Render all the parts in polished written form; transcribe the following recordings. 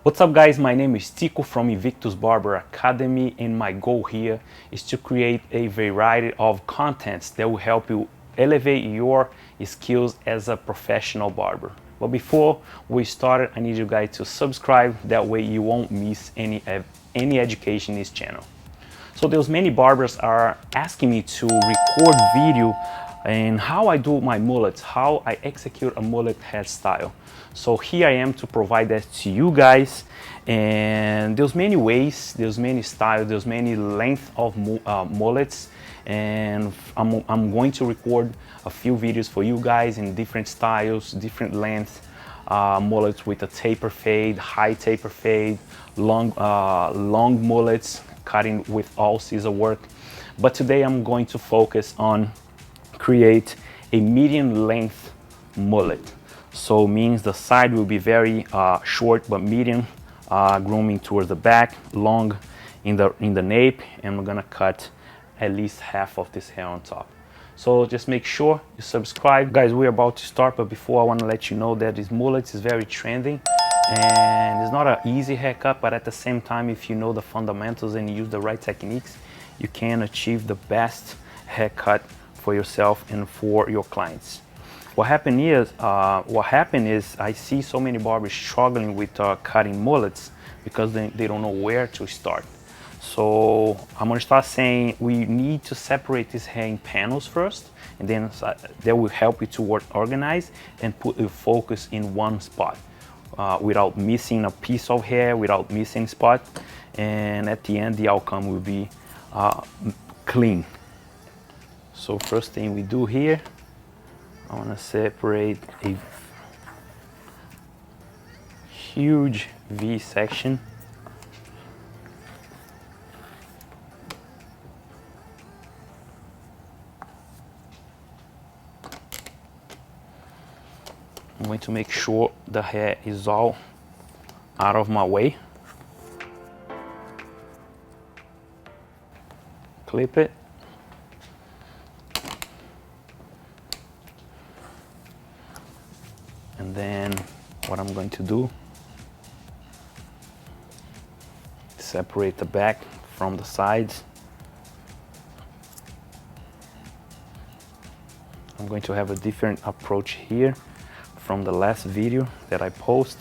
What's up guys, my name is Tico from Invictus Barber Academy, and my goal here is to create a variety of contents that will help you elevate your skills as a professional barber. But before we start, I need you guys to subscribe, that way you won't miss any education in this channel. So there's many barbers are asking me to record video and how I do my mullets, how I execute a mullet hairstyle. So here I am to provide that to you guys. And there's many ways, there's many styles, there's many length of mullets, and I'm going to record a few videos for you guys in different styles, different lengths, mullets with a taper fade, high taper fade, long mullets, cutting with all scissor work. But today I'm going to focus on create a medium length mullet. So means the side will be very short but medium, grooming towards the back, long in the nape, and we're gonna cut at least half of this hair on top. So just make sure you subscribe. Guys, we're about to start, but before I want to let you know that this mullet is very trending and it's not an easy haircut, but at the same time, if you know the fundamentals and use the right techniques, you can achieve the best haircut for yourself and for your clients. What happened is I see so many barbers struggling with cutting mullets because they don't know where to start. So I'm gonna start saying we need to separate this hair in panels first, and then that will help you to work organized and put your focus in one spot without missing a piece of hair, without missing spot, and at the end the outcome will be clean. So first thing we do here, I want to separate a huge V section. I'm going to make sure the hair is all out of my way. Clip it. And then what I'm going to do, separate the back from the sides. I'm going to have a different approach here from the last video that I post.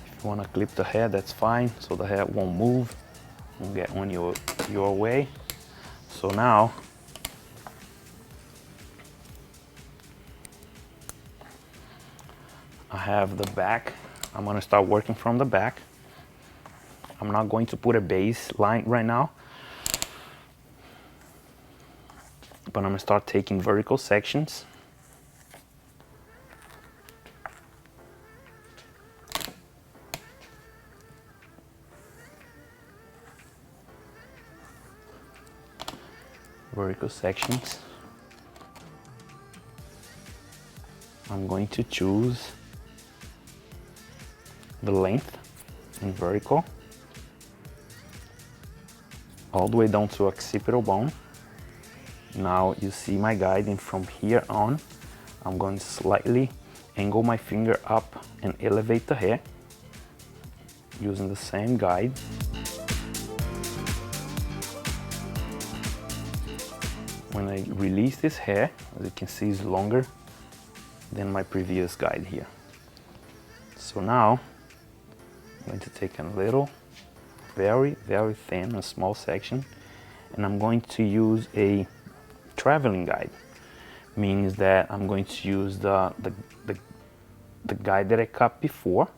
If you want to clip the hair, that's fine, so the hair won't move, won't get on your way. So now I have the back. I'm gonna start working from the back. I'm not going to put a base line right now, but I'm gonna start taking vertical sections. Vertical sections. I'm going to choose the length in vertical all the way down to occipital bone. Now you see my guide, and from here on I'm going to slightly angle my finger up and elevate the hair using the same guide. When I release this hair, as you can see, is longer than my previous guide here. So now I'm going to take a little, very thin and small section, and I'm going to use a traveling guide. Means that I'm going to use the guide that I cut before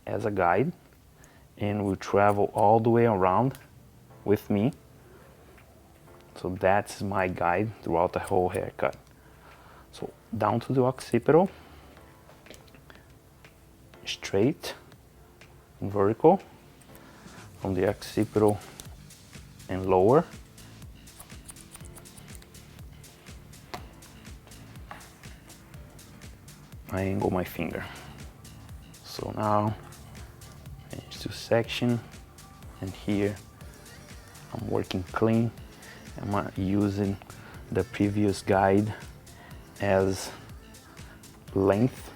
as a guide, and will travel all the way around with me. So that's my guide throughout the whole haircut. So down to the occipital, straight and vertical, from the occipital and lower. I angle my finger. So now finish to section, and here I'm working clean. I'm using the previous guide as length.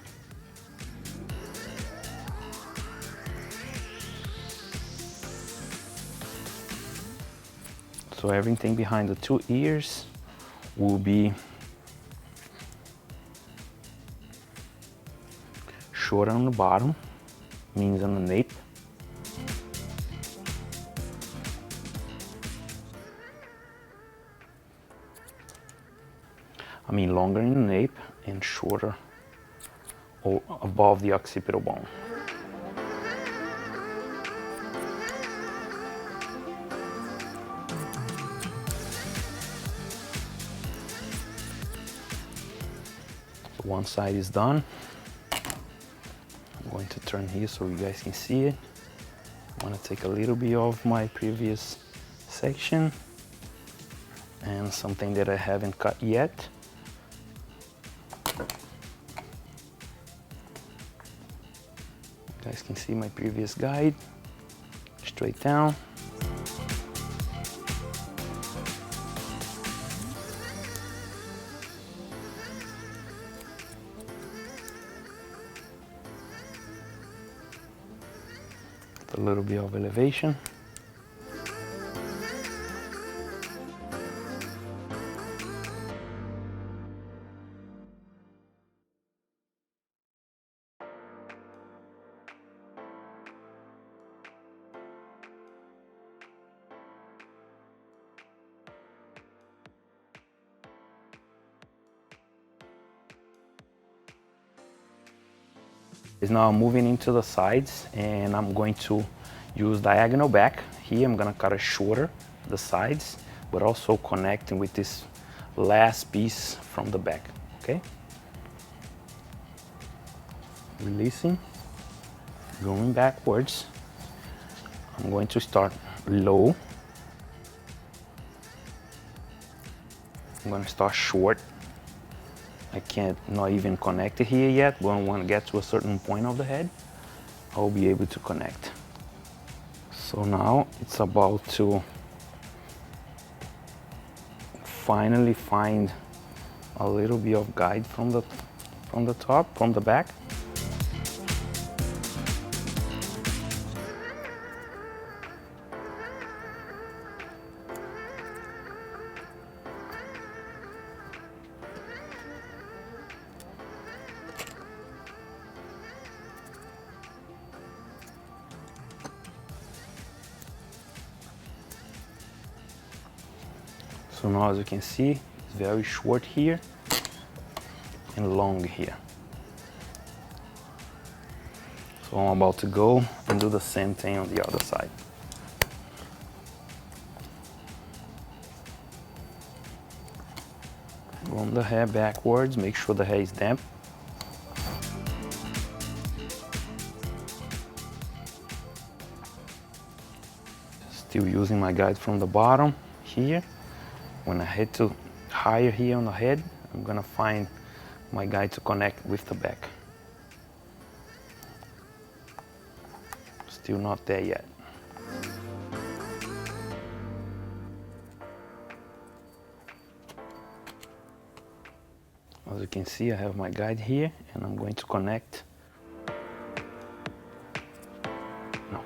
So everything behind the two ears will be short on the bottom, means on the nape. I mean longer in the nape and shorter or above the occipital bone. So one side is done. I'm going to turn here so you guys can see it. I'm going to take a little bit of my previous section and something that I haven't cut yet. You guys can see my previous guide, straight down. A little bit of elevation. Now I'm moving into the sides and I'm going to use diagonal back. Here I'm gonna cut it shorter, the sides, but also connecting with this last piece from the back, okay? Releasing, going backwards. I'm going to start low. I'm gonna start short. I can't not even connect it here yet, but when I get to a certain point of the head, I'll be able to connect. So now it's about to finally find a little bit of guide from the top, from the back. So now as you can see, it's very short here and long here. So I'm about to go and do the same thing on the other side. Run the hair backwards, make sure the hair is damp. Still using my guide from the bottom here. When I head to higher here on the head, I'm gonna find my guide to connect with the back. Still not there yet. As you can see, I have my guide here and I'm going to connect. No.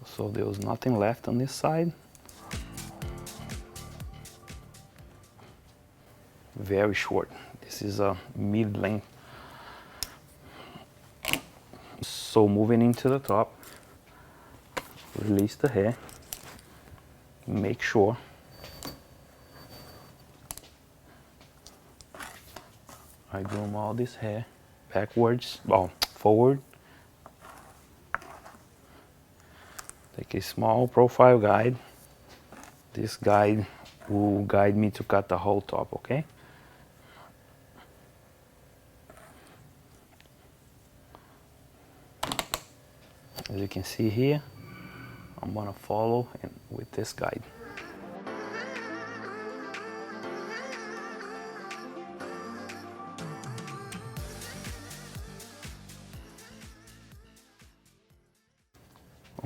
So there was nothing left on this side. Very short. This is a mid-length. So moving into the top, release the hair, make sure I groom all this hair backwards, well, forward. Take a small profile guide. This guide will guide me to cut the whole top, okay? As you can see here, I'm gonna follow with this guide.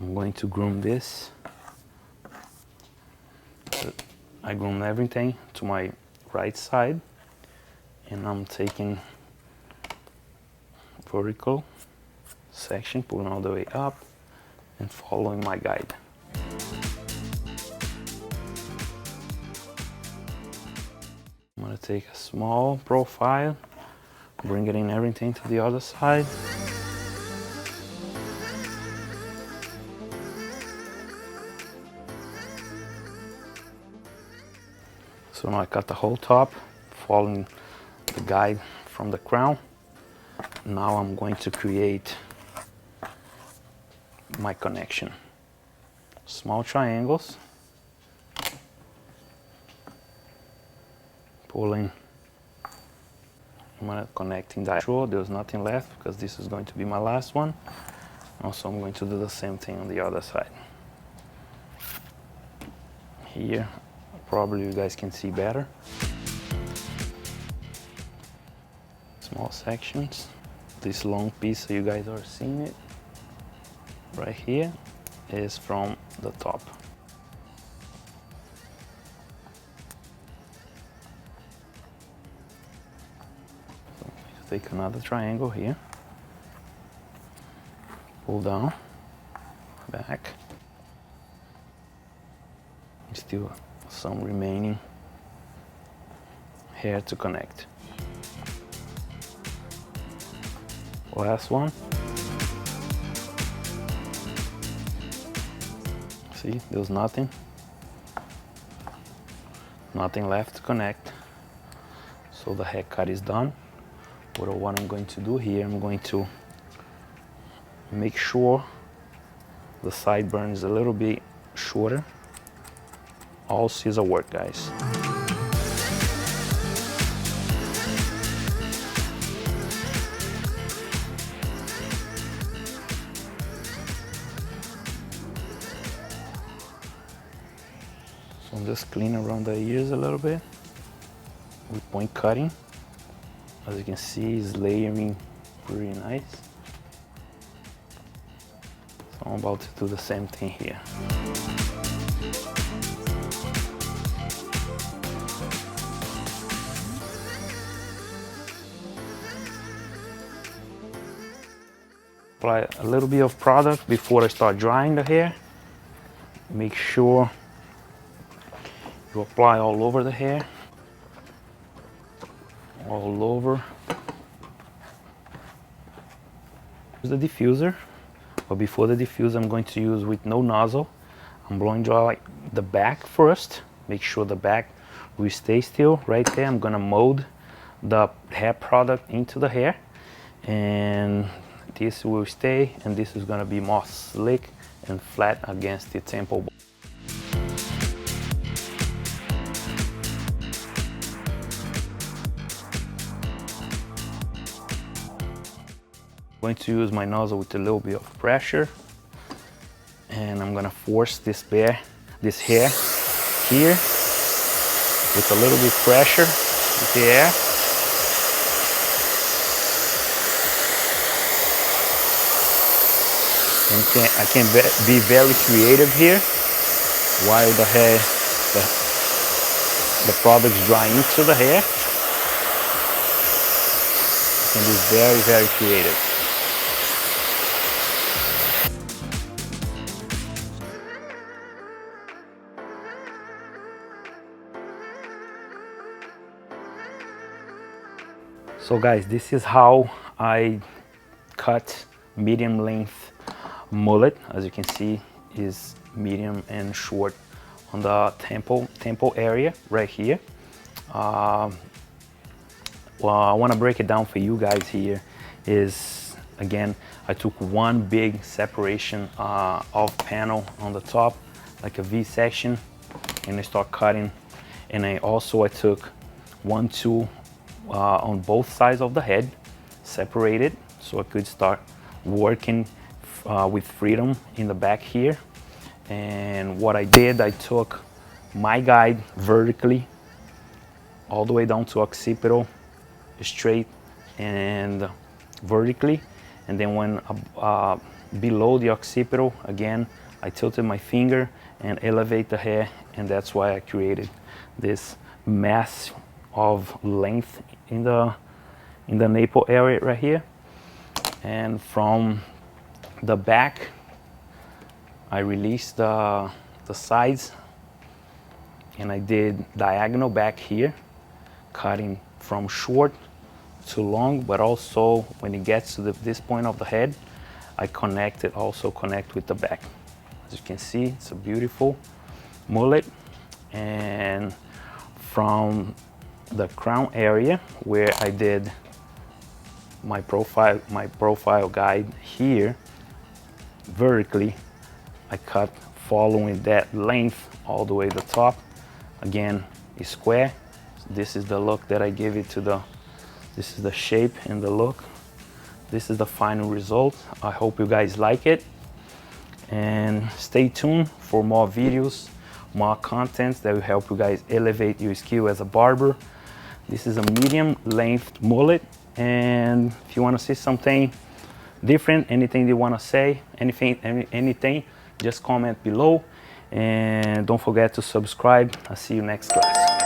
I'm going to groom this. I groom everything to my right side, and I'm taking vertical section, pulling all the way up and following my guide. I'm gonna take a small profile, bring it in everything to the other side. So now I cut the whole top, following the guide from the crown. Now I'm going to create my connection. Small triangles, pulling. I'm gonna connecting that. Sure, there's nothing left because this is going to be my last one. Also, I'm going to do the same thing on the other side. Here, probably you guys can see better. Small sections. This long piece, so you guys are seeing it right here, is from the top. So take another triangle here, pull down, back. Still some remaining hair to connect. Last one. See, there's nothing left to connect. So the haircut is done. What I'm going to do here, I'm going to make sure the sideburn is a little bit shorter. All scissor work, guys. So I'm just clean around the ears a little bit with point cutting. As you can see, it's layering pretty nice. So I'm about to do the same thing here. Apply a little bit of product before I start drying the hair. Make sure you apply all over the hair, all over. Use the diffuser, but before the diffuser I'm going to use with no nozzle. I'm blowing dry the back first. Make sure the back will stay still right there. I'm gonna mold the hair product into the hair, and this will stay, and this is gonna be more slick and flat against the temple. I'm going to use my nozzle with a little bit of pressure, and I'm gonna force this hair here with a little bit pressure with the air. And I can be very creative here while the product's drying into the hair. I can be very, very creative. So guys, this is how I cut medium length mullet. As you can see, is medium and short on the temple area right here. Well, I want to break it down for you guys here. Is again, I took one big separation of panel on the top, like a V section, and I start cutting. And I took 1, 2 on both sides of the head, separated, so I could start working with freedom in the back here. And what I did, I took my guide vertically all the way down to occipital, straight and vertically, and then when below the occipital. Again, I tilted my finger and elevate the hair, and that's why I created this mass of length in the nape area right here. And from the back, I released the sides, and I did diagonal back here, cutting from short to long, but also when it gets to this point of the head, I connect with the back. As you can see, it's a beautiful mullet. And from the crown area where I did my profile guide here vertically, I cut following that length all the way to the top. Again, it's square. This is the look that I gave it to this is the shape and the look. This is the final result. I hope you guys like it, and stay tuned for more videos, more content that will help you guys elevate your skill as a barber. This is a medium length mullet, and if you want to see something different, anything you want to say, anything, just comment below, and don't forget to subscribe. I'll see you next class.